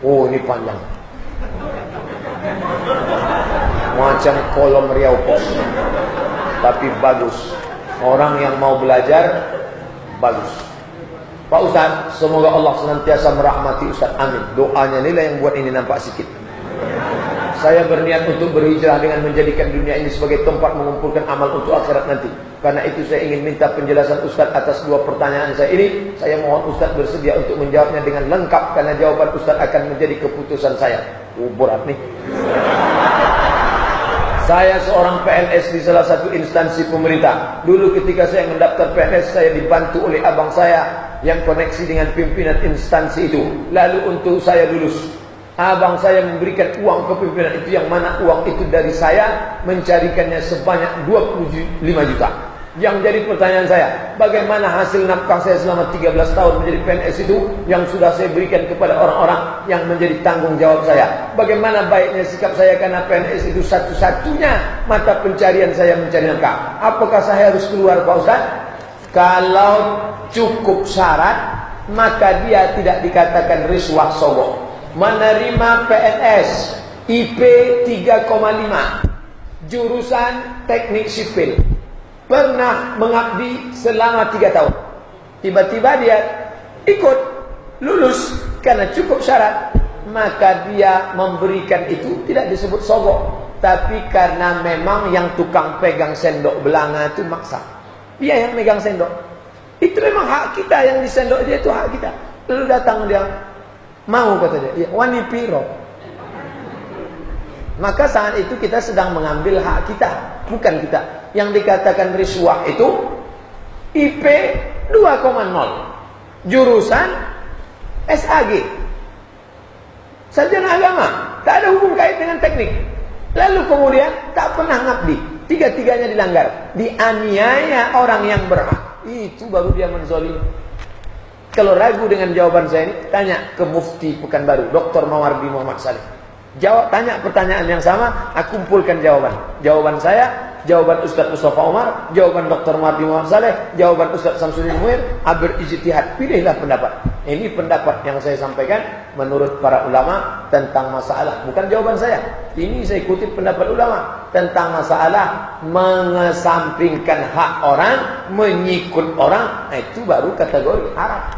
Oh, ini panjang. Macam kolom Riau Pos. Tapi bagus. Orang yang mau belajar, bagus. Pak Ustaz, semoga Allah senantiasa merahmati Ustaz. Amin. Doanya inilah yang buat ini nampak sikit. Saya berniat untuk berhijrah dengan menjadikan dunia ini sebagai tempat mengumpulkan amal untuk akhirat nanti. Karena itu saya ingin minta penjelasan Ustaz atas dua pertanyaan saya ini. Saya mohon Ustaz bersedia untuk menjawabnya dengan lengkap, karena jawaban Ustaz akan menjadi keputusan saya. Berat nih. Saya seorang PNS di salah satu instansi pemerintah. Dulu ketika saya mendaftar PNS, saya dibantu oleh abang saya yang koneksi dengan pimpinan instansi itu. Lalu untuk saya lulus, abang saya memberikan uang ke pimpinan itu, yang mana uang itu dari saya mencarikannya sebanyak 25 juta. Yang jadi pertanyaan saya, bagaimana hasil nafkah saya selama 13 tahun menjadi PNS itu yang sudah saya berikan kepada orang-orang yang menjadi tanggung jawab saya? Bagaimana baiknya sikap saya, karena PNS itu satu-satunya mata pencarian saya mencari nafkah? Apakah saya harus keluar, Pak Ustaz? Kalau cukup syarat, maka dia tidak dikatakan riswah sogok. Menerima PNS IP 3,5, jurusan teknik sipil, pernah mengabdi selama 3 tahun. Tiba-tiba dia ikut lulus karena cukup syarat, maka dia memberikan itu tidak disebut sogok. Tapi karena memang yang tukang pegang sendok belanga itu maksa, dia yang megang sendok. Itu memang hak kita, yang di sendok dia itu hak kita. Lalu datang dia, mau kata dia, ya, wani piro. Maka saat itu kita sedang mengambil hak kita, bukan kita. Yang dikatakan riswah itu IP 2,0, jurusan SAG, sarjana agama, tak ada hubung kait dengan teknik. Lalu kemudian tak pernah ngabdi, tiga-tiganya dilanggar, dianiaya orang yang berhak. Itu baru dia menzolim. Kalau ragu dengan jawaban saya ini, tanya ke Mufti Pekanbaru, Dr. Mawardi Muhammad Saleh. Jawab, tanya pertanyaan yang sama, aku kumpulkan jawaban. Jawaban saya, jawaban Ustaz Mustafa Umar, jawaban Dr. Mawardi Muhammad Saleh, jawaban Ustaz Samsudin Muir. Berijtihad, pilihlah pendapat. Ini pendapat yang saya sampaikan menurut para ulama tentang masalah, bukan jawaban saya. Ini saya kutip pendapat ulama tentang masalah mengesampingkan hak orang, menyikut orang. Itu baru kategori haram.